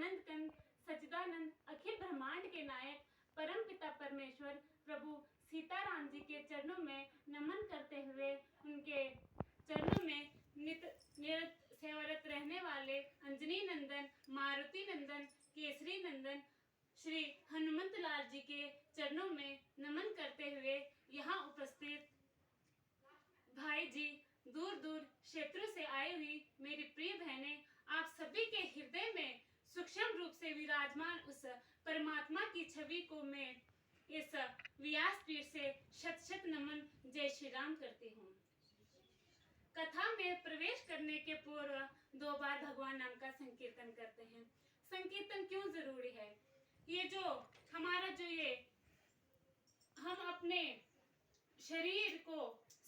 आनंद कंद सच्चिदानंद अखिल ब्रह्मांड के नायक परम पिता परमेश्वर प्रभु सीताराम जी के चरणों में नमन करते हुए उनके चरणों में निरत सेवारत रहने वाले अंजनी नंदन, मारुति नंदन, केसरी नंदन श्री हनुमंत लाल जी के चरणों में नमन करते हुए यहाँ उपस्थित भाई जी, दूर दूर क्षेत्रों से आई हुई मेरी प्रिय बहनें, आप सभी के हृदय में सूक्ष्म रूप से विराजमान उस परमात्मा की छवि को मैं इस व्यासपीठ से शत शत नमन जय श्री राम करती हूँ। कथा में प्रवेश करने के पूर्व 2 बार भगवान नाम का संकीर्तन करते हैं। संकीर्तन क्यों जरूरी है? ये जो हमारा जो ये हम अपने शरीर को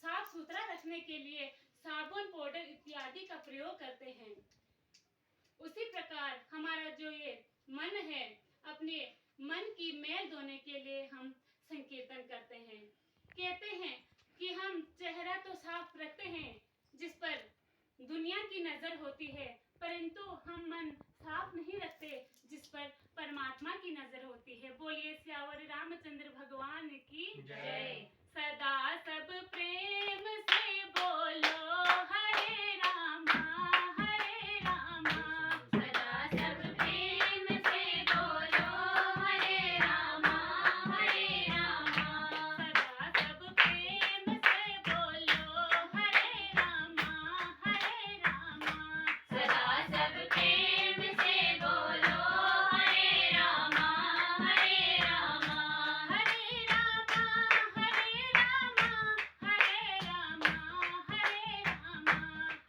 साफ सुथरा रखने के लिए साबुन, पाउडर इत्यादि का प्रयोग करते हैं, उसी प्रकार हमारा जो ये मन है, अपने मन की मैल धोने के लिए हम संकीर्तन करते हैं। कहते हैं कि हम चेहरा तो साफ रखते हैं जिस पर दुनिया की नजर होती है, परंतु हम मन साफ नहीं रखते जिस पर परमात्मा की नजर होती है। बोलिए सियावर रामचंद्र भगवान की जय। सदा सब प्रेम से बोलो हरे रामा हरे रामा, सदा सब प्रेम से बोलो हरे रामा हरे रामा, सदा सब प्रेम से बोलो हरे रामा हरे रामा, सदा सब प्रेम से बोलो हरे रामा हरे रामा, हरे रामा हरे रामा हरे रामा हरे रामा,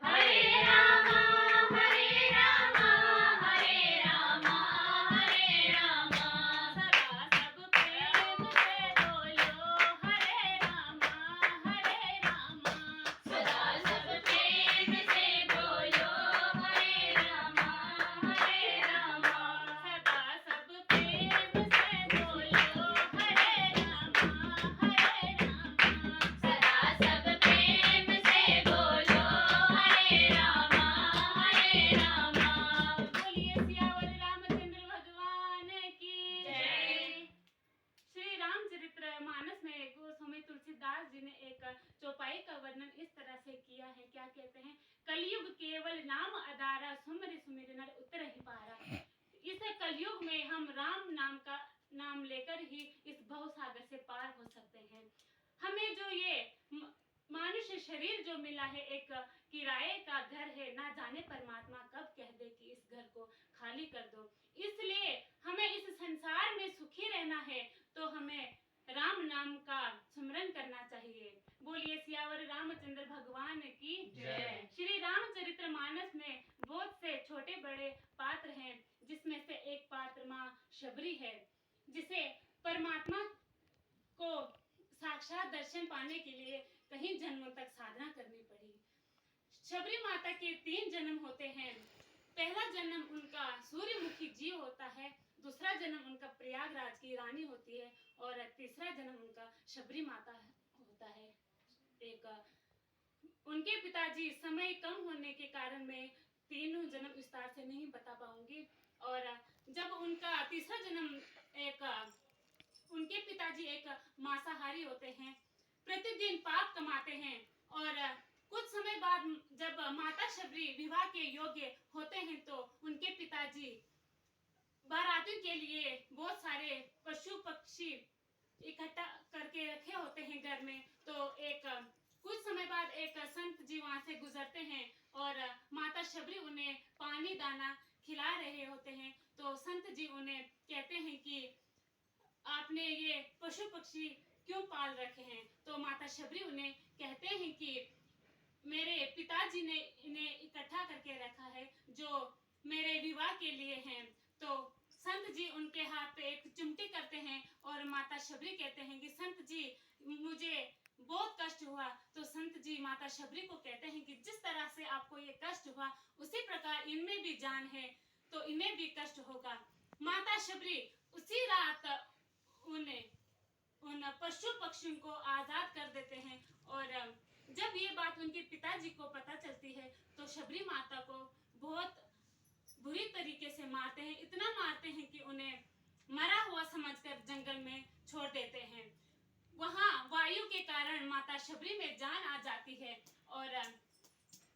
हरे रामा हरे रामा हरे रामा हरे रामा, सदा सब प्रेम से बोलो हरे रामा हरे रामा, सदा सब प्रेम से बोलो हरे रामा हरे रामा, सदा सब प्रेम से बोलो हरे रामा हरे रामा, सदा सब प्रेम से बोलो हरे रामा हरे रामा। बोलिए सियावर रामचंद्र भगवान की जय। श्री रामचरितमानस में गोस्वामी तुलसीदास जी ने एक चौपाई का वर्णन इस तरह से किया है। क्या कहते हैं? कलयुग केवल नाम आधारा, सुमिर सुमिर नर उतर ही पारा। इस कलयुग में हम राम नाम का नाम लेकर ही इस भव सागर से पार हो सकते हैं। हमें जो ये मनुष्य शरीर जो मिला है, एक किराए का घर है, ना जाने परमात्मा कब कह दे कि इस घर को खाली कर दो। इसलिए हमें इस संसार में सुखी रहना है तो हमें राम नाम का स्मरण करना चाहिए। बोलिए सियावर रामचंद्र भगवान की जय। श्री रामचरितमानस में बहुत से छोटे बड़े पात्र हैं, जिसमें से एक पात्र माँ शबरी है, जिसे परमात्मा को साक्षात दर्शन पाने के लिए कई जन्मों तक साधना करनी पड़ी। शबरी माता के 3 जन्म होते हैं। पहला जन्म उनका सूर्यमुखी जीव होता है, दूसरा जन्म उनका प्रयागराज की रानी होती है और तीसरा जन्म उनका शबरी माता होता है। एक उनके पिताजी समय कम होने के कारण मैं तीनों जन्म विस्तार से नहीं बता पाऊंगी। और जब उनका तीसरा जन्म उनके पिताजी एक मांसाहारी होते हैं, प्रतिदिन पाप कमाते हैं और कुछ समय बाद जब माता शबरी विवाह के योग्य होते हैं तो उनके पिताजी बारातियों के लिए बहुत सारे पशु पक्षी इकट्ठा करके रखे होते हैं घर में। तो कुछ समय बाद एक संत जी वहां से गुजरते हैं और माता शबरी उन्हें पानी दाना खिला रहे होते हैं। तो संत जी उन्हें कहते हैं कि आपने ये पशु पक्षी क्यों पाल रखे हैं? तो माता शबरी उन्हें कहते हैं कि मेरे पिताजी ने इन्हें इकट्ठा करके रखा है जो मेरे विवाह के लिए हैं। तो संत जी उनके हाथ पे एक चिमटी करते हैं और माता शबरी कहते हैं कि संत जी मुझे बहुत कष्ट हुआ। तो संत जी माता शबरी को कहते हैं कि जिस तरह से आपको ये कष्ट हुआ उसी प्रकार इनमें भी जान है तो इन्हें भी कष्ट होगा। माता शबरी उसी रात उन पशु पक्षियों को आजाद कर देते हैं और जब ये बात उनके पिताजी को पता चलती है तो शबरी माता को बहुत बुरी तरीके से मार मारते हैं, इतना मारते हैं कि उन्हें मरा हुआ समझकर जंगल में छोड़ देते हैं। वहां वायु के कारण माता शबरी में जान आ जाती है और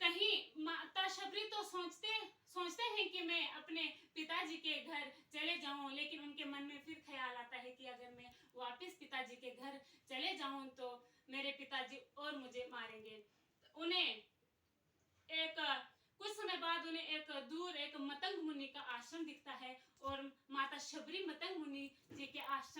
कहीं माता शबरी तो सोचते हैं कि मैं अपने पिताजी के घर चले जाऊं, लेकिन उनके मन में फिर ख्याल आता है कि अगर मैं वापस पिताजी के घर चले जाऊं तो मेरे पिताजी और मुझे मारेंगे। उन्हें कुछ समय बाद उन्हें दूर एक मतंग मुनि का आश्रम दिखता है और माता शबरी मतंग मुनि जी के आश्रम